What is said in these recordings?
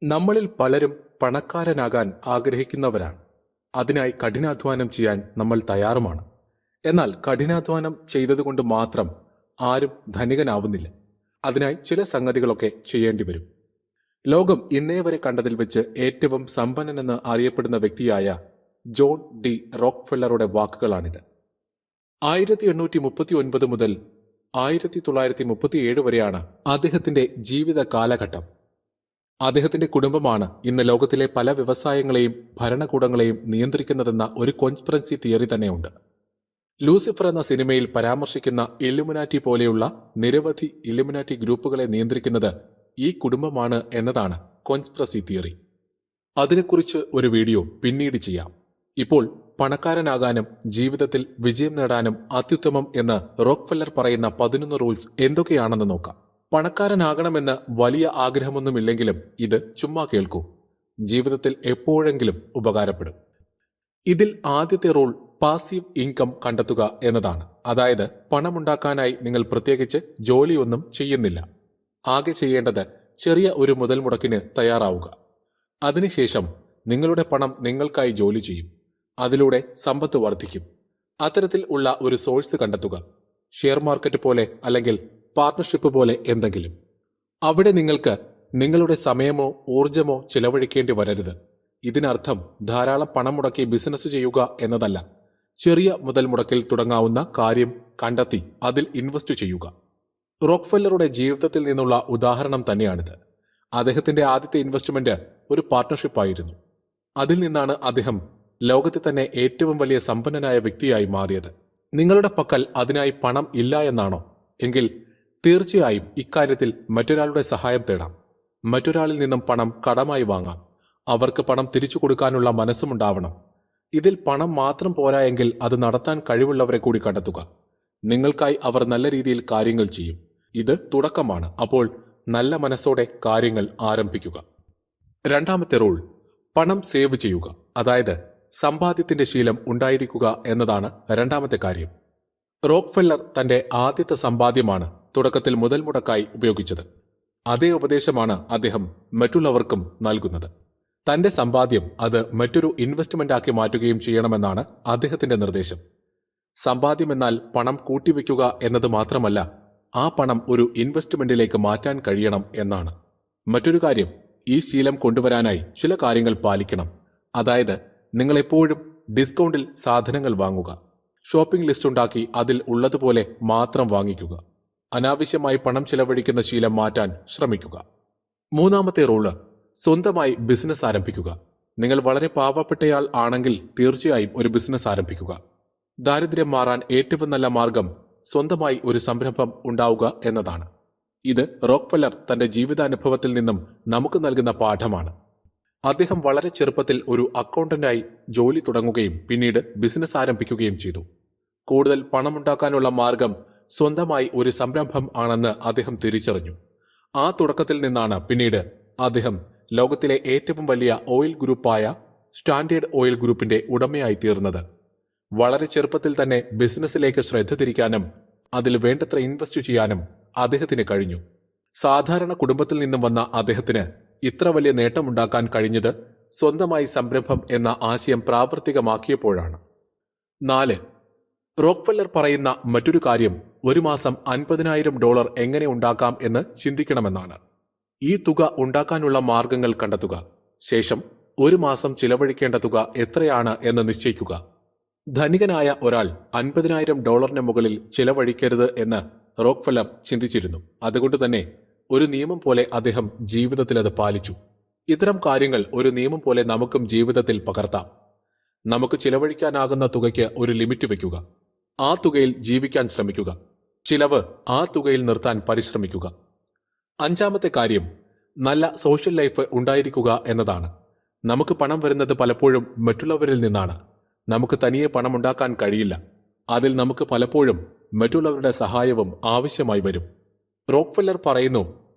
നമ്മളിൽ പലരും പണക്കാരനാകാൻ ആഗ്രഹിക്കുന്നവരാണ്. അതിനായി കഠിനാധ്വാനം ചെയ്യാൻ നമ്മൾ തയ്യാറുമാണ്. എന്നാൽ കഠിനാധ്വാനം ചെയ്തതുകൊണ്ട് മാത്രം ആരും ധനികനാവുന്നില്ല. അതിനായി ചില സംഗതികളൊക്കെ ചെയ്യേണ്ടി വരും. ലോകം ഇന്നേ വരെ കണ്ടതിൽ വെച്ച് ഏറ്റവും സമ്പന്നനെന്ന് അറിയപ്പെടുന്ന വ്യക്തിയായ ജോൺ ഡി റോക്ക്ഫെല്ലറുടെ വാക്കുകളാണിത്. 1839 മുതൽ 1937 വരെയാണ് അദ്ദേഹത്തിന്റെ ജീവിത കാലഘട്ടം. അദ്ദേഹത്തിന്റെ കുടുംബമാണ് ഇന്ന് ലോകത്തിലെ പല വ്യവസായങ്ങളെയും ഭരണകൂടങ്ങളെയും നിയന്ത്രിക്കുന്നതെന്ന ഒരു കോൺസ്പിറസി തിയറി തന്നെയുണ്ട്. ലൂസിഫർ എന്ന സിനിമയിൽ പരാമർശിക്കുന്ന ഇല്ലുമിനാറ്റി പോലെയുള്ള നിരവധി ഇല്ലുമിനാറ്റി ഗ്രൂപ്പുകളെ നിയന്ത്രിക്കുന്നത് ഈ കുടുംബമാണ് എന്നതാണ് കോൺസ്പിറസി തിയറി. അതിനെക്കുറിച്ച് ഒരു വീഡിയോ പിന്നീട് ചെയ്യാം. ഇപ്പോൾ പണക്കാരനാകാനും ജീവിതത്തിൽ വിജയം നേടാനും അത്യുത്തമം എന്ന് റോക്ക്ഫെല്ലർ പറയുന്ന 11 റൂൾസ് എന്തൊക്കെയാണെന്ന് നോക്കാം. പണക്കാരനാകണമെന്ന് വലിയ ആഗ്രഹമൊന്നുമില്ലെങ്കിലും ഇത് ചുമ്മാ കേൾക്കൂ. ജീവിതത്തിൽ എപ്പോഴെങ്കിലും ഉപകാരപ്പെടും. ഇതിൽ ആദ്യത്തെ റൂൾ പാസീവ് ഇൻകം കണ്ടെത്തുക എന്നതാണ്. അതായത് പണമുണ്ടാക്കാനായി നിങ്ങൾ പ്രത്യേകിച്ച് ജോലിയൊന്നും ചെയ്യുന്നില്ല. ആകെ ചെയ്യേണ്ടത് ചെറിയ ഒരു മുതൽ മുടക്കിന് തയ്യാറാവുക. അതിനുശേഷം നിങ്ങളുടെ പണം നിങ്ങൾക്കായി ജോലി ചെയ്യും. അതിലൂടെ സമ്പത്ത് വർദ്ധിക്കും. അത്തരത്തിൽ ഉള്ള ഒരു സോഴ്സ് കണ്ടെത്തുക. ഷെയർ മാർക്കറ്റ് പോലെ അല്ലെങ്കിൽ പാർട്ണർഷിപ്പ് പോലെ എന്തെങ്കിലും. അവിടെ നിങ്ങൾക്ക് നിങ്ങളുടെ സമയമോ ഊർജമോ ചിലവഴിക്കേണ്ടി വരരുത്. ഇതിനർത്ഥം ധാരാളം പണം മുടക്കി ബിസിനസ് ചെയ്യുക എന്നതല്ല. ചെറിയ മുതൽ മുടക്കിൽ തുടങ്ങാവുന്ന കാര്യം കണ്ടെത്തി അതിൽ ഇൻവെസ്റ്റ് ചെയ്യുക. റോക്ക്ഫെല്ലറുടെ ജീവിതത്തിൽ നിന്നുള്ള ഉദാഹരണം തന്നെയാണിത്. അദ്ദേഹത്തിന്റെ ആദ്യത്തെ ഇൻവെസ്റ്റ്മെന്റ് ഒരു പാർട്ണർഷിപ്പായിരുന്നു. അതിൽ നിന്നാണ് അദ്ദേഹം ലോകത്തെ തന്നെ ഏറ്റവും വലിയ സമ്പന്നനായ വ്യക്തിയായി മാറിയത്. നിങ്ങളുടെ പക്കൽ അതിനായി പണം ഇല്ല എന്നാണോ? എങ്കിൽ തീർച്ചയായും ഇക്കാര്യത്തിൽ മറ്റൊരാളുടെ സഹായം തേടാം. മറ്റൊരാളിൽ നിന്നും പണം കടമായി വാങ്ങാം. അവർക്ക് പണം തിരിച്ചു കൊടുക്കാനുള്ള മനസ്സുമുണ്ടാവണം. ഇതിൽ പണം മാത്രം പോരായെങ്കിൽ അത് നടത്താൻ കഴിവുള്ളവരെ കൂടി കണ്ടെത്തുക. നിങ്ങൾക്കായി അവർ നല്ല രീതിയിൽ കാര്യങ്ങൾ ചെയ്യും. ഇത് തുടക്കമാണ്. അപ്പോൾ നല്ല മനസ്സോടെ കാര്യങ്ങൾ ആരംഭിക്കുക. രണ്ടാമത്തെ റൂൾ പണം സേവ് ചെയ്യുക. അതായത് സമ്പാദ്യത്തിന്റെ ശീലം ഉണ്ടായിരിക്കുക എന്നതാണ് രണ്ടാമത്തെ കാര്യം. റോക്ക്ഫെല്ലർ തന്റെ ആദ്യത്തെ സമ്പാദ്യമാണ് തുടക്കത്തിൽ മുതൽ മുടക്കായി ഉപയോഗിച്ചത്. അതേ ഉപദേശമാണ് അദ്ദേഹം മറ്റുള്ളവർക്കും നൽകുന്നത്. തന്റെ സമ്പാദ്യം അത് മറ്റൊരു ഇൻവെസ്റ്റ്മെന്റ് ആക്കി മാറ്റുകയും ചെയ്യണമെന്നാണ് അദ്ദേഹത്തിന്റെ നിർദ്ദേശം. സമ്പാദ്യം എന്നാൽ പണം കൂട്ടിവെക്കുക എന്നത് മാത്രമല്ല, ആ പണം ഒരു ഇൻവെസ്റ്റ്മെന്റിലേക്ക് മാറ്റാൻ കഴിയണം എന്നാണ്. മറ്റൊരു കാര്യം, ഈ ശീലം കൊണ്ടുവരാനായി ചില കാര്യങ്ങൾ പാലിക്കണം. അതായത് നിങ്ങളെപ്പോഴും ഡിസ്കൗണ്ടിൽ സാധനങ്ങൾ വാങ്ങുക. ഷോപ്പിംഗ് ലിസ്റ്റ് ഉണ്ടാക്കി അതിൽ ഉള്ളതുപോലെ മാത്രം വാങ്ങിക്കുക. അനാവശ്യമായി പണം ചിലവഴിക്കുന്ന ശീലം മാറ്റാൻ ശ്രമിക്കുക. മൂന്നാമത്തെ റൂള് സ്വന്തമായി ബിസിനസ് ആരംഭിക്കുക. നിങ്ങൾ വളരെ പാവപ്പെട്ടയാൾ ആണെങ്കിൽ തീർച്ചയായും ഒരു ബിസിനസ് ആരംഭിക്കുക. ദാരിദ്ര്യം മാറാൻ ഏറ്റവും നല്ല മാർഗം സ്വന്തമായി ഒരു സംരംഭം ഉണ്ടാവുക എന്നതാണ്. ഇത് റോക്ക്ഫെല്ലർ തന്റെ ജീവിതാനുഭവത്തിൽ നിന്നും നമുക്ക് നൽകുന്ന പാഠമാണ്. അദ്ദേഹം വളരെ ചെറുപ്പത്തിൽ ഒരു അക്കൗണ്ടന്റായി ജോലി തുടങ്ങുകയും പിന്നീട് ബിസിനസ് ആരംഭിക്കുകയും ചെയ്തു. കൂടുതൽ പണമുണ്ടാക്കാനുള്ള മാർഗം സ്വന്തമായി ഒരു സംരംഭം ആണെന്ന് അദ്ദേഹം തിരിച്ചറിഞ്ഞു. ആ തുടക്കത്തിൽ നിന്നാണ് പിന്നീട് അദ്ദേഹം ലോകത്തിലെ ഏറ്റവും വലിയ ഓയിൽ ഗ്രൂപ്പായ സ്റ്റാൻഡേർഡ് ഓയിൽ ഗ്രൂപ്പിന്റെ ഉടമയായി തീർന്നത്. വളരെ ചെറുപ്പത്തിൽ തന്നെ ബിസിനസ്സിലേക്ക് ശ്രദ്ധ തിരിക്കാനും അതിൽ വേണ്ടത്ര ഇൻവെസ്റ്റ് ചെയ്യാനും അദ്ദേഹത്തിന് കഴിഞ്ഞു. സാധാരണ കുടുംബത്തിൽ നിന്നും വന്ന അദ്ദേഹത്തിന് ഇത്ര വലിയ നേട്ടമുണ്ടാക്കാൻ കഴിഞ്ഞത് സ്വന്തമായി സംരംഭം എന്ന ആശയം പ്രാവർത്തികമാക്കിയപ്പോഴാണ്. 4. റോക്ക്ഫെല്ലർ പറയുന്ന മറ്റൊരു കാര്യം ഒരു മാസം $50,000 എങ്ങനെ ഉണ്ടാക്കാം എന്ന് ചിന്തിക്കണമെന്നാണ്. ഈ തുക ഉണ്ടാക്കാനുള്ള മാർഗങ്ങൾ കണ്ടെത്തുക. ശേഷം ഒരു മാസം ചിലവഴിക്കേണ്ട തുക എത്രയാണ് എന്ന് നിശ്ചയിക്കുക. ധനികനായ ഒരാൾ $50,000 മുകളിൽ ചിലവഴിക്കരുത് എന്ന് റോക്ക്ഫെല്ലർ ചിന്തിച്ചിരുന്നു. അതുകൊണ്ട് തന്നെ ഒരു നിയമം പോലെ അദ്ദേഹം ജീവിതത്തിൽ അത് പാലിച്ചു. ഇത്തരം കാര്യങ്ങൾ ഒരു നിയമം പോലെ നമുക്കും ജീവിതത്തിൽ പകർത്താം. നമുക്ക് ചിലവഴിക്കാനാകുന്ന തുകയ്ക്ക് ഒരു ലിമിറ്റ് വയ്ക്കുക. ആ തുകയിൽ ജീവിക്കാൻ ശ്രമിക്കുക. ചിലവ് ആ തുകയിൽ നിർത്താൻ പരിശ്രമിക്കുക. 5ാമത്തെ കാര്യം നല്ല സോഷ്യൽ ലൈഫ് ഉണ്ടായിരിക്കുക എന്നതാണ്. നമുക്ക് പണം വരുന്നത് പലപ്പോഴും മറ്റുള്ളവരിൽ നിന്നാണ്. നമുക്ക് തനിയെ പണം ഉണ്ടാക്കാൻ കഴിയില്ല. അതിൽ നമുക്ക് പലപ്പോഴും മറ്റുള്ളവരുടെ സഹായവും ആവശ്യമായി വരും. റോക്ക്ഫെല്ലർ പറയുന്നു,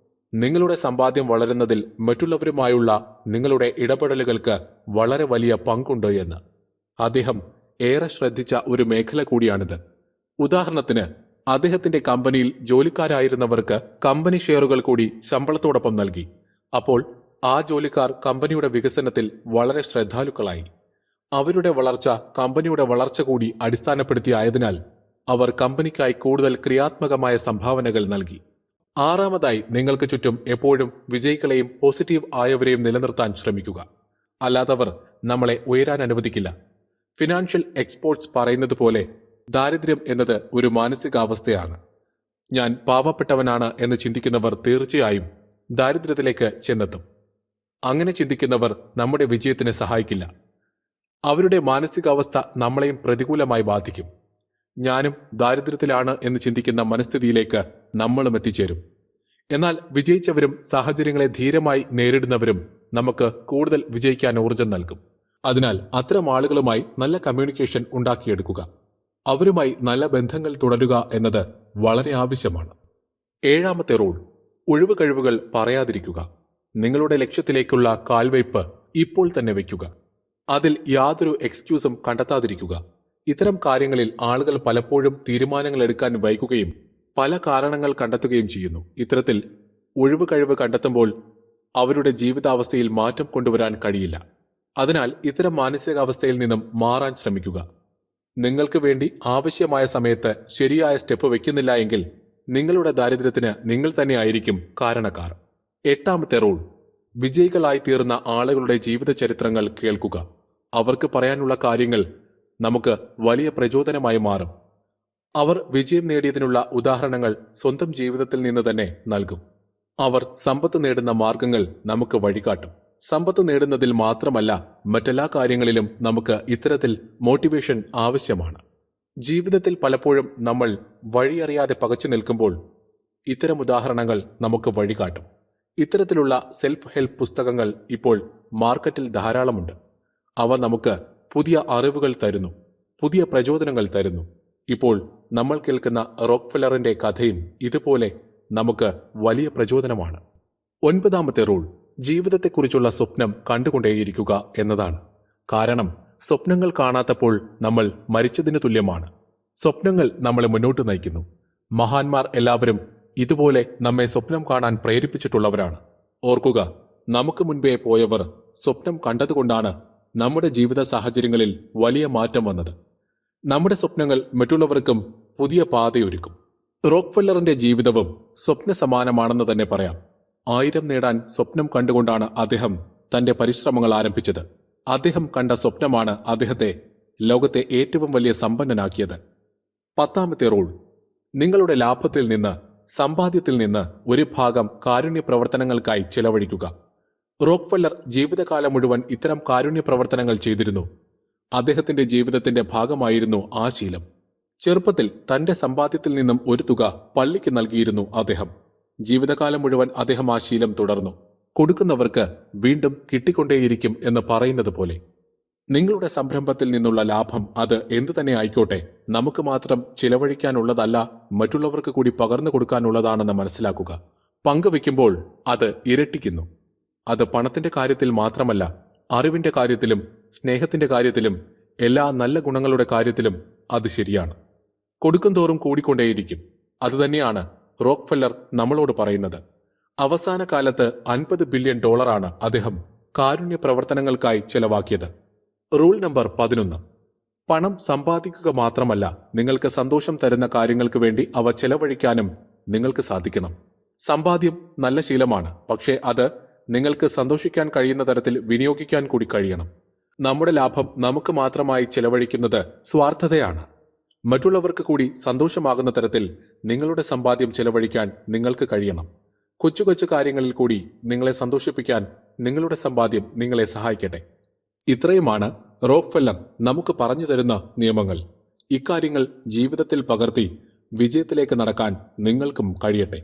നിങ്ങളുടെ സമ്പാദ്യം വളരുന്നതിൽ മറ്റുള്ളവരുമായുള്ള നിങ്ങളുടെ ഇടപെടലുകൾക്ക് വളരെ വലിയ പങ്കുണ്ട് എന്ന്. അദ്ദേഹം ഏറെ ശ്രദ്ധിച്ച ഒരു മേഖല കൂടിയാണിത്. ഉദാഹരണത്തിന്, അദ്ദേഹത്തിന്റെ കമ്പനിയിൽ ജോലിക്കാരായിരുന്നവർക്ക് കമ്പനി ഷെയറുകൾ കൂടി ശമ്പളത്തോടൊപ്പം നൽകി. അപ്പോൾ ആ ജോലിക്കാർ കമ്പനിയുടെ വികസനത്തിൽ വളരെ ശ്രദ്ധാലുക്കളായി. അവരുടെ വളർച്ച കമ്പനിയുടെ വളർച്ച കൂടി അടിസ്ഥാനപ്പെടുത്തിയായതിനാൽ അവർ കമ്പനിക്കായി കൂടുതൽ ക്രിയാത്മകമായ സംഭാവനകൾ നൽകി. ആറാമതായി, നിങ്ങൾക്ക് ചുറ്റും എപ്പോഴും വിജയികളെയും പോസിറ്റീവ് ആയവരെയും നിലനിർത്താൻ ശ്രമിക്കുക. അല്ലാത്തവർ നമ്മളെ ഉയരാൻ അനുവദിക്കില്ല. ഫിനാൻഷ്യൽ എക്സ്പേർട്സ് പറയുന്നത് പോലെ ദാരിദ്ര്യം എന്നത് ഒരു മാനസികാവസ്ഥയാണ്. ഞാൻ പാവപ്പെട്ടവനാണ് എന്ന് ചിന്തിക്കുന്നവർ തീർച്ചയായും ദാരിദ്ര്യത്തിലേക്ക് ചെന്നെത്തും. അങ്ങനെ ചിന്തിക്കുന്നവർ നമ്മുടെ വിജയത്തിന് സഹായിക്കില്ല. അവരുടെ മാനസികാവസ്ഥ നമ്മളെയും പ്രതികൂലമായി ബാധിക്കും. ഞാനും ദാരിദ്ര്യത്തിലാണ് എന്ന് ചിന്തിക്കുന്ന മനസ്ഥിതിയിലേക്ക് നമ്മളും എത്തിച്ചേരും. എന്നാൽ വിജയിച്ചവരും സാഹചര്യങ്ങളെ ധീരമായി നേരിടുന്നവരും നമുക്ക് കൂടുതൽ വിജയിക്കാൻ ഊർജം നൽകും. അതിനാൽ അത്തരം ആളുകളുമായി നല്ല കമ്മ്യൂണിക്കേഷൻ ഉണ്ടാക്കിയെടുക്കുക. അവരുമായി നല്ല ബന്ധങ്ങൾ തുടരുക എന്നത് വളരെ ആവശ്യമാണ്. ഏഴാമത്തെ റൂൾ, ഒഴിവ് കഴിവുകൾ പറയാതിരിക്കുക. നിങ്ങളുടെ ലക്ഷ്യത്തിലേക്കുള്ള കാൽവയ്പ് ഇപ്പോൾ തന്നെ വയ്ക്കുക. അതിൽ യാതൊരു എക്സ്ക്യൂസും കണ്ടെത്താതിരിക്കുക. ഇത്തരം കാര്യങ്ങളിൽ ആളുകൾ പലപ്പോഴും തീരുമാനങ്ങൾ എടുക്കാൻ വൈകുകയും പല കാരണങ്ങൾ കണ്ടെത്തുകയും ചെയ്യുന്നു. ഇത്തരത്തിൽ ഒഴിവ് കഴിവ് കണ്ടെത്തുമ്പോൾ അവരുടെ ജീവിതാവസ്ഥയിൽ മാറ്റം കൊണ്ടുവരാൻ കഴിയില്ല. അതിനാൽ ഇത്തരം മാനസികാവസ്ഥയിൽ നിന്നും മാറാൻ ശ്രമിക്കുക. നിങ്ങൾക്ക് വേണ്ടി ആവശ്യമായ സമയത്ത് ശരിയായ സ്റ്റെപ്പ് വയ്ക്കുന്നില്ല എങ്കിൽ നിങ്ങളുടെ ദാരിദ്ര്യത്തിന് നിങ്ങൾ തന്നെ ആയിരിക്കും കാരണക്കാർ. എട്ടാമത്തെ റൂൾ, വിജയികളായി തീർന്ന ആളുകളുടെ ജീവിത ചരിത്രങ്ങൾ കേൾക്കുക. അവർക്ക് പറയാനുള്ള കാര്യങ്ങൾ നമുക്ക് വലിയ പ്രചോദനമായി മാറും. അവർ വിജയം നേടിയതിനുള്ള ഉദാഹരണങ്ങൾ സ്വന്തം ജീവിതത്തിൽ നിന്ന് തന്നെ നൽകും. അവർ സമ്പത്ത് നേടുന്ന മാർഗങ്ങൾ നമുക്ക് വഴികാട്ടും. സമ്പത്ത് നേടുന്നതിൽ മാത്രമല്ല, മറ്റെല്ലാ കാര്യങ്ങളിലും നമുക്ക് ഇത്തരത്തിൽ മോട്ടിവേഷൻ ആവശ്യമാണ്. ജീവിതത്തിൽ പലപ്പോഴും നമ്മൾ വഴിയറിയാതെ പകച്ചു നിൽക്കുമ്പോൾ ഇത്തരം ഉദാഹരണങ്ങൾ നമുക്ക് വഴികാട്ടും. ഇത്തരത്തിലുള്ള സെൽഫ് ഹെൽപ്പ് പുസ്തകങ്ങൾ ഇപ്പോൾ മാർക്കറ്റിൽ ധാരാളമുണ്ട്. അവ നമുക്ക് പുതിയ അറിവുകൾ തരുന്നു, പുതിയ പ്രചോദനങ്ങൾ തരുന്നു. ഇപ്പോൾ നമ്മൾ കേൾക്കുന്ന റോക്ക്ഫെല്ലറിന്റെ കഥയും ഇതുപോലെ നമുക്ക് വലിയ പ്രചോദനമാണ്. ഒൻപതാമത്തെ റൂൾ, ജീവിതത്തെക്കുറിച്ചുള്ള സ്വപ്നം കണ്ടുകൊണ്ടേയിരിക്കുക എന്നതാണ്. കാരണം സ്വപ്നങ്ങൾ കാണാത്തപ്പോൾ നമ്മൾ മരിച്ചതിന് തുല്യമാണ്. സ്വപ്നങ്ങൾ നമ്മളെ മുന്നോട്ട് നയിക്കുന്നു. മഹാന്മാർ എല്ലാവരും ഇതുപോലെ നമ്മെ സ്വപ്നം കാണാൻ പ്രേരിപ്പിച്ചിട്ടുള്ളവരാണ്. ഓർക്കുക, നമുക്ക് മുൻപേ പോയവർ സ്വപ്നം കണ്ടതുകൊണ്ടാണ് നമ്മുടെ ജീവിത സാഹചര്യങ്ങളിൽ വലിയ മാറ്റം വന്നത്. നമ്മുടെ സ്വപ്നങ്ങൾ മറ്റുള്ളവർക്കും പുതിയ പാതയൊരുക്കും. റോക്ക്ഫെല്ലറിന്റെ ജീവിതവും സ്വപ്ന സമാനമാണെന്ന് തന്നെ പറയാം. 1000 നേടാൻ സ്വപ്നം കണ്ടുകൊണ്ടാണ് അദ്ദേഹം തന്റെ പരിശ്രമങ്ങൾ ആരംഭിച്ചത്. അദ്ദേഹം കണ്ട സ്വപ്നമാണ് അദ്ദേഹത്തെ ലോകത്തെ ഏറ്റവും വലിയ സമ്പന്നനാക്കിയത്. 10ാമത്തെ റൂൾ, നിങ്ങളുടെ ലാഭത്തിൽ നിന്ന്, സമ്പാദ്യത്തിൽ നിന്ന് ഒരു ഭാഗം കാരുണ്യ പ്രവർത്തനങ്ങൾക്കായി ചെലവഴിക്കുക. റോക്ക്ഫെല്ലർ ജീവിതകാലം മുഴുവൻ ഇത്തരം കാരുണ്യ പ്രവർത്തനങ്ങൾ ചെയ്തിരുന്നു. അദ്ദേഹത്തിന്റെ ജീവിതത്തിന്റെ ഭാഗമായിരുന്നു ആ ശീലം. ചെറുപ്പത്തിൽ തന്റെ സമ്പാദ്യത്തിൽ നിന്നും ഒരു തുക പള്ളിക്ക് നൽകിയിരുന്നു അദ്ദേഹം. ജീവിതകാലം മുഴുവൻ അദ്ദേഹം ആ ശീലം തുടർന്നു. കൊടുക്കുന്നവർക്ക് വീണ്ടും കിട്ടിക്കൊണ്ടേയിരിക്കും എന്ന് പറയുന്നത് പോലെ നിങ്ങളുടെ സംരംഭത്തിൽ നിന്നുള്ള ലാഭം അത് എന്തു തന്നെ ആയിക്കോട്ടെ, നമുക്ക് മാത്രം ചിലവഴിക്കാനുള്ളതല്ല, മറ്റുള്ളവർക്ക് കൂടി പകർന്നു കൊടുക്കാനുള്ളതാണെന്ന് മനസ്സിലാക്കുക. പങ്കുവെക്കുമ്പോൾ അത് ഇരട്ടിക്കുന്നു. അത് പണത്തിന്റെ കാര്യത്തിൽ മാത്രമല്ല, അറിവിന്റെ കാര്യത്തിലും സ്നേഹത്തിന്റെ കാര്യത്തിലും എല്ലാ നല്ല ഗുണങ്ങളുടെ കാര്യത്തിലും അത് ശരിയാണ്. കൊടുക്കുംതോറും കൂടിക്കൊണ്ടേയിരിക്കും. അതുതന്നെയാണ് റോക്ക്ഫെല്ലർ നമ്മളോട് പറയുന്നത്. അവസാന കാലത്ത് $50 ബില്യൺ അദ്ദേഹം കാരുണ്യ പ്രവർത്തനങ്ങൾക്കായി ചെലവാക്കിയത്. റൂൾ നമ്പർ 11, പണം സമ്പാദിക്കുക മാത്രമല്ല, നിങ്ങൾക്ക് സന്തോഷം തരുന്ന കാര്യങ്ങൾക്ക് വേണ്ടി അവ ചെലവഴിക്കാനും നിങ്ങൾക്ക് സാധിക്കണം. സമ്പാദ്യം നല്ല ശീലമാണ്, പക്ഷേ അത് നിങ്ങൾക്ക് സന്തോഷിക്കാൻ കഴിയുന്ന തരത്തിൽ വിനിയോഗിക്കാൻ കൂടി കഴിയണം. നമ്മുടെ ലാഭം നമുക്ക് മാത്രമായി ചെലവഴിക്കുന്നത് സ്വാർത്ഥതയാണ്. മറ്റുള്ളവർക്ക് കൂടി സന്തോഷമാകുന്ന തരത്തിൽ നിങ്ങളുടെ സമ്പാദ്യം ചെലവഴിക്കാൻ നിങ്ങൾക്ക് കഴിയണം. കൊച്ചു കൊച്ചു കാര്യങ്ങളിൽ കൂടി നിങ്ങളെ സന്തോഷിപ്പിക്കാൻ നിങ്ങളുടെ സമ്പാദ്യം നിങ്ങളെ സഹായിക്കട്ടെ. ഇത്രയുമാണ് റോക്ക്ഫെല്ലർ നമുക്ക് പറഞ്ഞു തരുന്ന നിയമങ്ങൾ. ഇക്കാര്യങ്ങൾ ജീവിതത്തിൽ പകർത്തി വിജയത്തിലേക്ക് നടക്കാൻ നിങ്ങൾക്കും കഴിയട്ടെ.